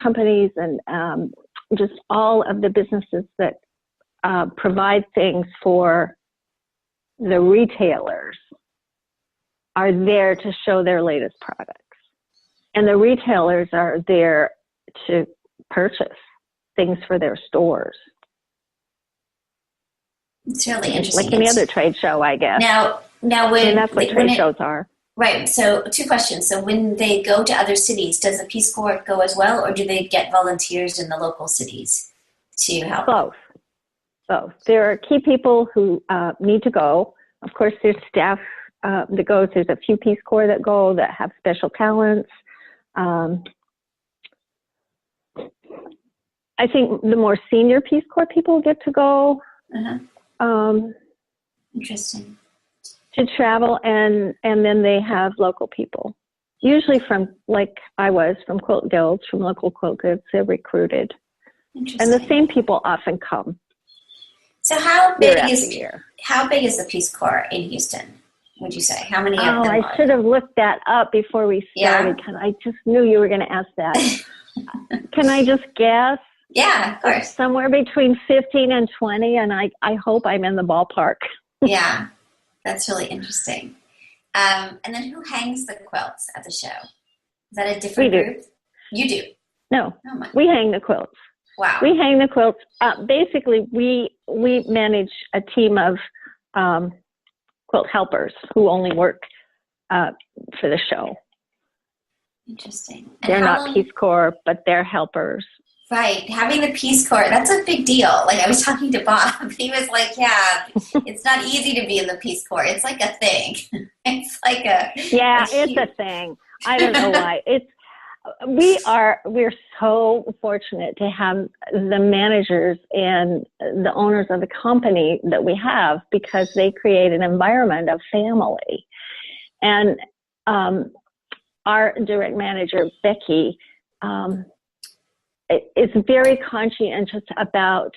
companies and just all of the businesses that provide things for the retailers are there to show their latest products. And the retailers are there to purchase things for their stores. It's really interesting. Like any other trade show, I guess. Now and that's what trade shows are. Right. So 2 questions. So when they go to other cities, does the Peace Corps go as well, or do they get volunteers in the local cities to help? Both. There are key people who need to go. Of course, there's staff that goes. There's a few Peace Corps that go that have special talents. I think the more senior Peace Corps people get to go. Interesting. To travel, and then they have local people, usually from, like I was, from quilt guilds, from local quilt guilds. They're recruited. And the same people often come. So how big is the Peace Corps in Houston, would you say? How many of them I should have looked that up before we started, because I just knew you were going to ask that. Can I just guess? Yeah, of course. Somewhere between 15 and 20, and I hope I'm in the ballpark. Yeah, that's really interesting. And then who hangs the quilts at the show? Is that a different group? You do? No, we hang the quilts. Wow. We hang the quilts. Basically, we manage a team of quilt helpers who only work for the show. Interesting. They're not Peace Corps, but they're helpers. Right. Having the Peace Corps, that's a big deal. Like, I was talking to Bob. He was like, yeah, it's not easy to be in the Peace Corps. It's like a thing. It's like it's a thing. I don't know why. We're so fortunate to have the managers and the owners of the company that we have, because they create an environment of family. And our direct manager, Becky, is very conscientious about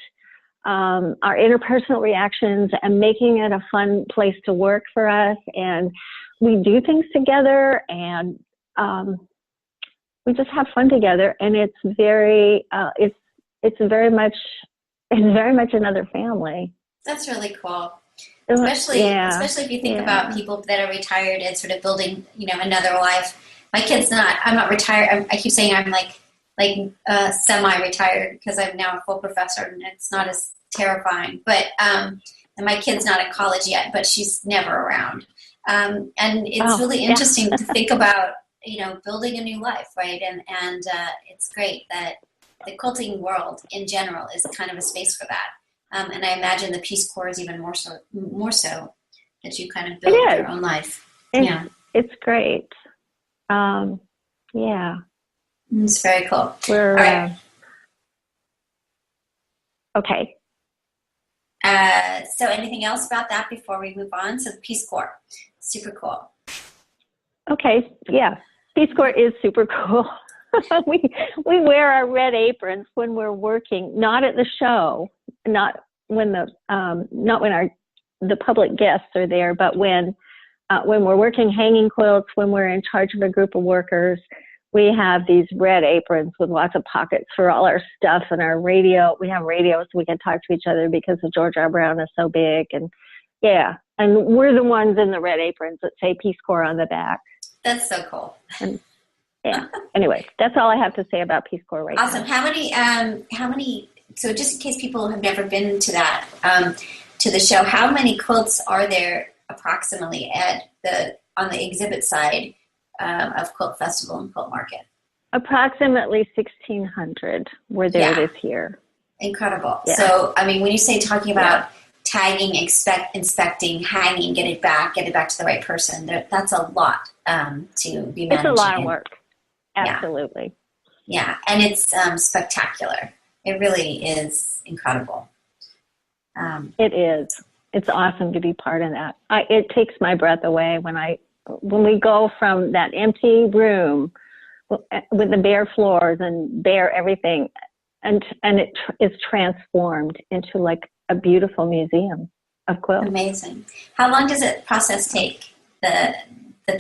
our interpersonal reactions and making it a fun place to work for us. And we do things together, and we just have fun together. And it's very much another family. That's really cool. Especially if you think about people that are retired and sort of building, another life. My kid's I'm not retired. I keep saying I'm like semi-retired, because I'm now a full professor, and it's not as terrifying. But and my kid's not in college yet, but she's never around. And it's really interesting to think about, building a new life, right? And it's great that the quilting world in general is kind of a space for that. And I imagine the Peace Corps is even more so that you kind of build your own life. It's great. Yeah. It's very cool. All right. Okay. So anything else about that before we move on? So the Peace Corps, super cool. Okay. Yeah. Peace Corps is super cool. we wear our red aprons when we're working, not at the show, not when the public guests are there, but when we're working hanging quilts, when we're in charge of a group of workers. We have these red aprons with lots of pockets for all our stuff and our radio. We have radios so we can talk to each other because the George R. Brown is so big. And and we're the ones in the red aprons that say Peace Corps on the back. That's so cool. And, anyway, that's all I have to say about Peace Corps right now. Awesome. How many, so just in case people have never been to that, to the show, how many quilts are there approximately on the exhibit side of Quilt Festival and Quilt Market? Approximately 1,600 were there this year. Incredible. Yeah. So, when you say talking about tagging, inspecting, hanging, get it back to the right person, that's a lot to be managing. It's a lot of work. Absolutely. Yeah, and it's spectacular. It really is incredible. It is. It's awesome to be part of that. It takes my breath away when we go from that empty room with the bare floors and bare everything, and it is transformed into like a beautiful museum of quilts. Amazing. How long does it process take, the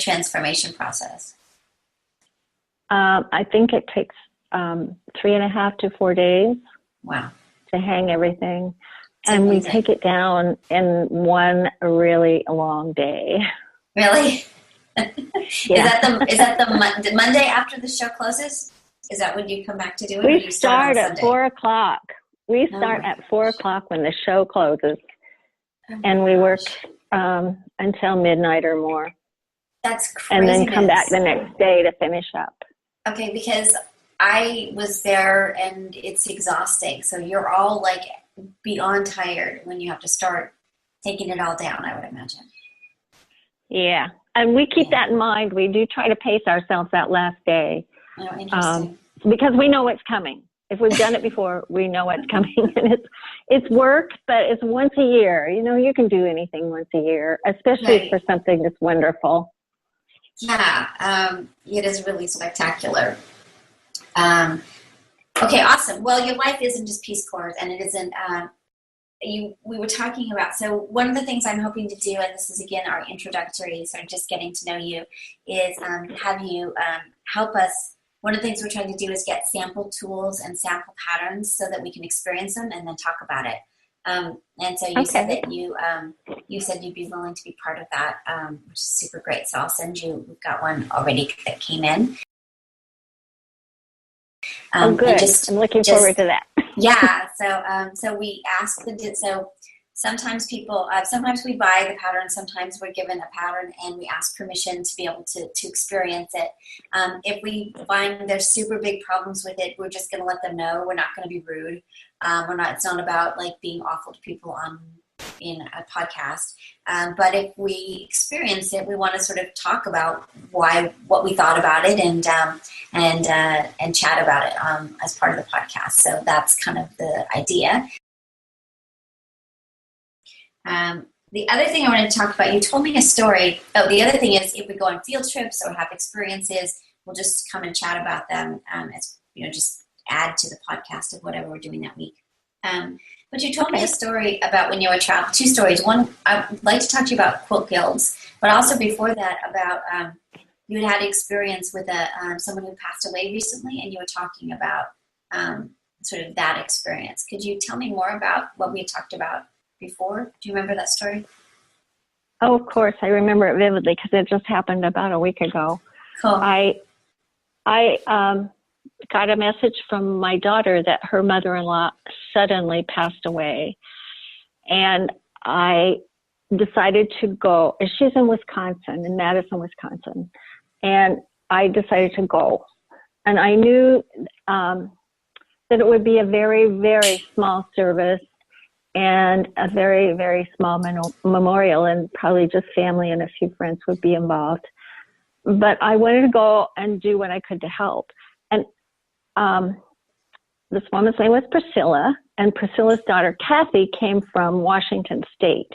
transformation process? I think it takes 3.5 to 4 days. Wow. To hang everything. That's and amazing. We take it down in one really long day. Really? Yeah. Is that the Monday after the show closes? Is that when you come back to do it? We or do you start at 4 o'clock. We start at 4 o'clock when the show closes. And we work until midnight or more. That's crazy. And then come back the next day to finish up. Okay, because I was there and it's exhausting. So you're all like beyond tired when you have to start taking it all down, I would imagine. Yeah. And we keep that in mind. We do try to pace ourselves that last day. Oh, interesting. Because we know what's coming. If we've done it before, we know what's coming. And it's work, but it's once a year. You know, you can do anything once a year, especially for something that's wonderful. Yeah, it is really spectacular. Okay, awesome. Well, your life isn't just Peace Corps, and it isn't. We were talking about. So one of the things I'm hoping to do, and this is again our introductory, sort of just getting to know you, is have you help us. One of the things we're trying to do is get sample tools and sample patterns so that we can experience them and then talk about it. And so you said that you said you'd be willing to be part of that, which is super great. So I'll send you. We've got one already that came in. Good. I'm looking forward to that. Yeah. So we ask so sometimes people, sometimes we buy the pattern, sometimes we're given a pattern and we ask permission to be able to experience it. If we find there's super big problems with it, we're just going to let them know. We're not going to be rude. It's not about like being awful to people in a podcast. But if we experience it, we want to sort of talk about what we thought about it and chat about it as part of the podcast. So that's kind of the idea. The other thing I wanted to talk about, you told me a story. Oh, the other thing is if we go on field trips or have experiences, we'll just come and chat about them as, just add to the podcast of whatever we're doing that week. But you told me a story about when you were traveling, 2 stories. One, I'd like to talk to you about quilt guilds, but also before that about you had experience with someone who passed away recently, and you were talking about sort of that experience. Could you tell me more about what we had talked about before? Do you remember that story? Oh, of course. I remember it vividly because it just happened about a week ago. Cool. I got a message from my daughter that her mother-in-law suddenly passed away. And I decided to go. She's in Wisconsin, in Madison, Wisconsin. And I decided to go. And I knew that it would be a very, very small service and a very, very small memorial, and probably just family and a few friends would be involved. But I wanted to go and do what I could to help. And this woman's name was Priscilla, and Priscilla's daughter, Kathy, came from Washington State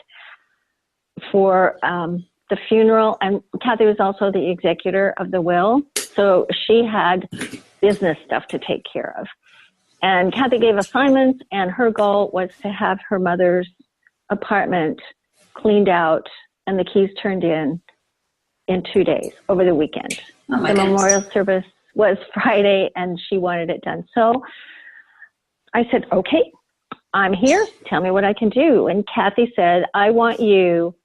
for the funeral. And Kathy was also the executor of the will, so she had business stuff to take care of. And Kathy gave assignments, and her goal was to have her mother's apartment cleaned out and the keys turned in 2 days over the weekend. Oh my the goodness. Memorial service was Friday, and she wanted it done. So I said, okay, I'm here. Tell me what I can do. And Kathy said, I want you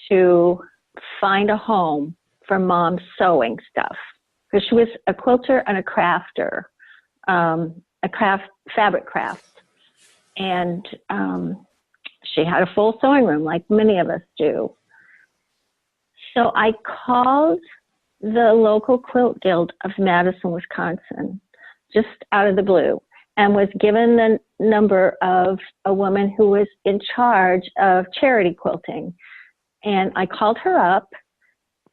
to find a home for Mom's sewing stuff. Because she was a quilter and a crafter. Fabric craft. And she had a full sewing room like many of us do. So I called the local quilt guild of Madison, Wisconsin, just out of the blue, and was given the number of a woman who was in charge of charity quilting. And I called her up,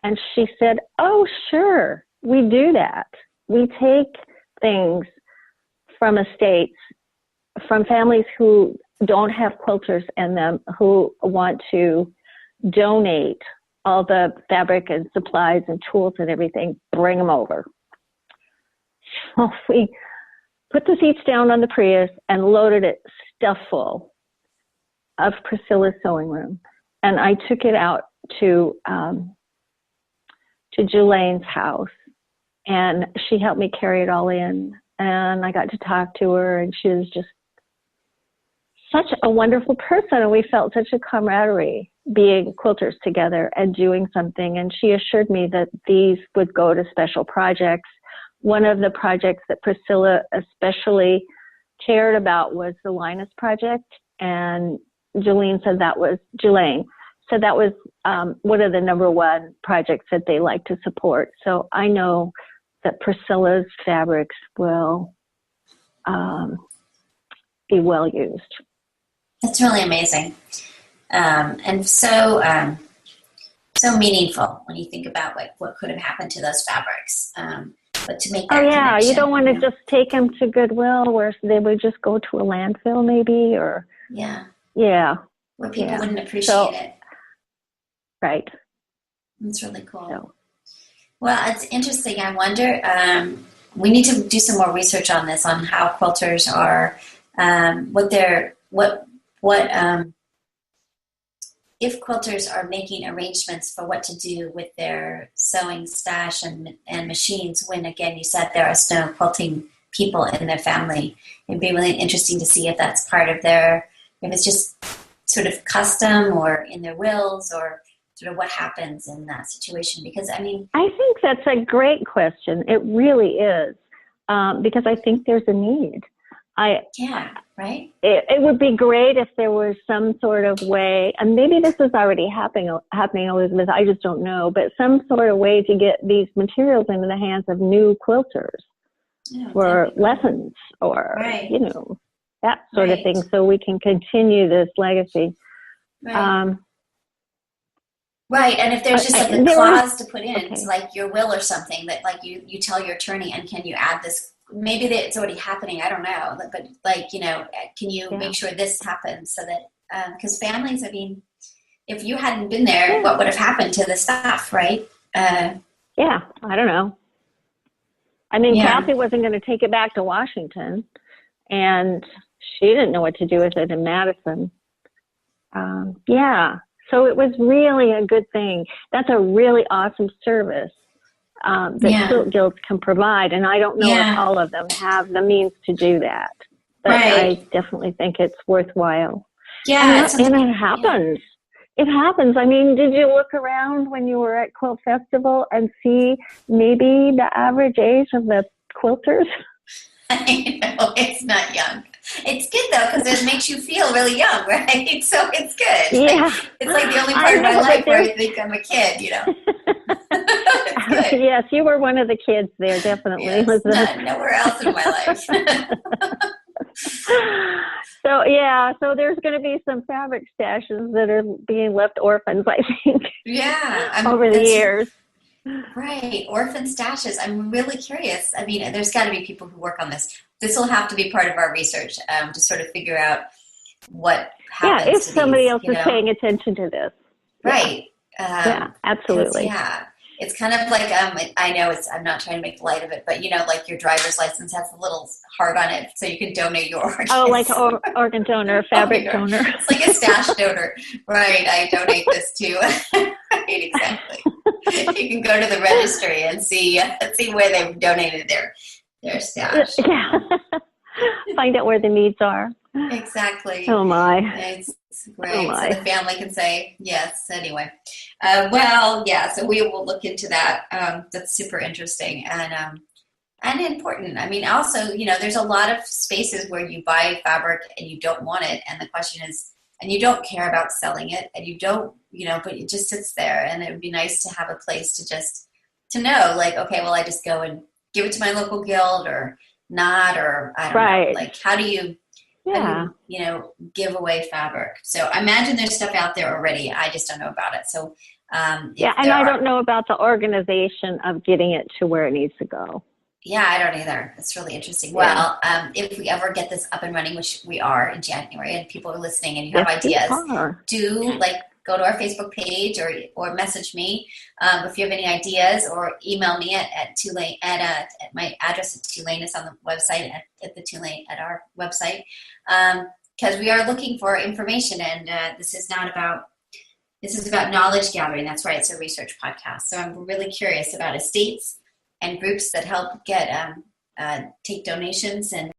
and she said, oh, sure, we do that. We take things from estates, from families who don't have quilters in them, who want to donate all the fabric and supplies and tools and everything, bring them over. So we put the seats down on the Prius and loaded it stuff full of Priscilla's sewing room. And I took it out to Julane's house. and she helped me carry it all in. And I got to talk to her, and she was just such a wonderful person, and we felt such a camaraderie being quilters together and doing something. And she assured me that these would go to special projects. One of the projects that Priscilla especially cared about was the Linus project, and Jelaine said that was one of the number one projects that they like to support. So I know that Priscilla's fabrics will be well used. That's really amazing, and so meaningful when you think about like what could have happened to those fabrics. But to make that connection, you don't want to just take them to Goodwill where they would just go to a landfill, maybe, or where people wouldn't appreciate it. Right. That's really cool. So. Well, it's interesting. I wonder. We need to do some more research on this, on how quilters are, if quilters are making arrangements for what to do with their sewing stash and machines when, again, you said there are no quilting people in their family. It'd be really interesting to see if that's part of if it's just sort of custom or in their wills, or sort of what happens in that situation. Because, I think that's a great question. It really is, because I think there's a need. Right? It would be great if there was some sort of way, and maybe this is already happening, Elizabeth, I just don't know, but some sort of way to get these materials into the hands of new quilters for lessons or, that sort of thing, so we can continue this legacy. Right. Right, and if there's just like a clause to put in, like your will or something, that like you tell your attorney, and can you add this? Maybe it's already happening, I don't know, but like, can you make sure this happens so that, because families, if you hadn't been there, what would have happened to the stuff, right? I don't know. Kathy wasn't going to take it back to Washington, and she didn't know what to do with it in Madison. So it was really a good thing. That's a really awesome service that quilt guilds can provide, and I don't know if all of them have the means to do that. But I definitely think it's worthwhile. Yeah, and it happens. It happens. Did you look around when you were at Quilt Festival and see maybe the average age of the quilters? I know, it's not young. It's good though, because it makes you feel really young, right? So it's good. Yeah. It's like the only part of my life where I think I'm a kid, It's good. Yes, you were one of the kids there, definitely. Yes, nowhere else in my life. So there's going to be some fabric stashes that are being left orphans, I think. Yeah. Over the years. Right. Orphan stashes. I'm really curious. There's got to be people who work on this. This will have to be part of our research to sort of figure out what happens. Yeah, if somebody else is paying attention to this. Right. Absolutely. It's kind of like, I know I'm not trying to make light of it, but like your driver's license has a little heart on it, so you can donate your organs. Oh, like organ donor, fabric donor. It's like a stash donor. Right, I donate this too. Right, exactly. You can go to the registry and see where they've donated their stash. Yeah. Find out where the needs are. Exactly. Oh my. It's great. So the family can say yes. Anyway, so we will look into that. That's super interesting and important. Also, there's a lot of spaces where you buy fabric and you don't want it, and the question is, and you don't care about selling it, and you don't, but it just sits there, and it would be nice to have a place to know, like, okay, well, I just go and give it to my local guild or not, or I don't know, like, how do you give away fabric? So I imagine there's stuff out there already. I just don't know about it. So and I don't know about the organization of getting it to where it needs to go. Yeah, I don't either. It's really interesting. Well, if we ever get this up and running, which we are in January, and people are listening and you have ideas, do go to our Facebook page or message me if you have any ideas, or email me at Tulane at my address at Tulane is on the website at the Tulane at our website, because we are looking for information, and this is about knowledge gathering. That's right, it's a research podcast. So I'm really curious about estates and groups that help get take donations and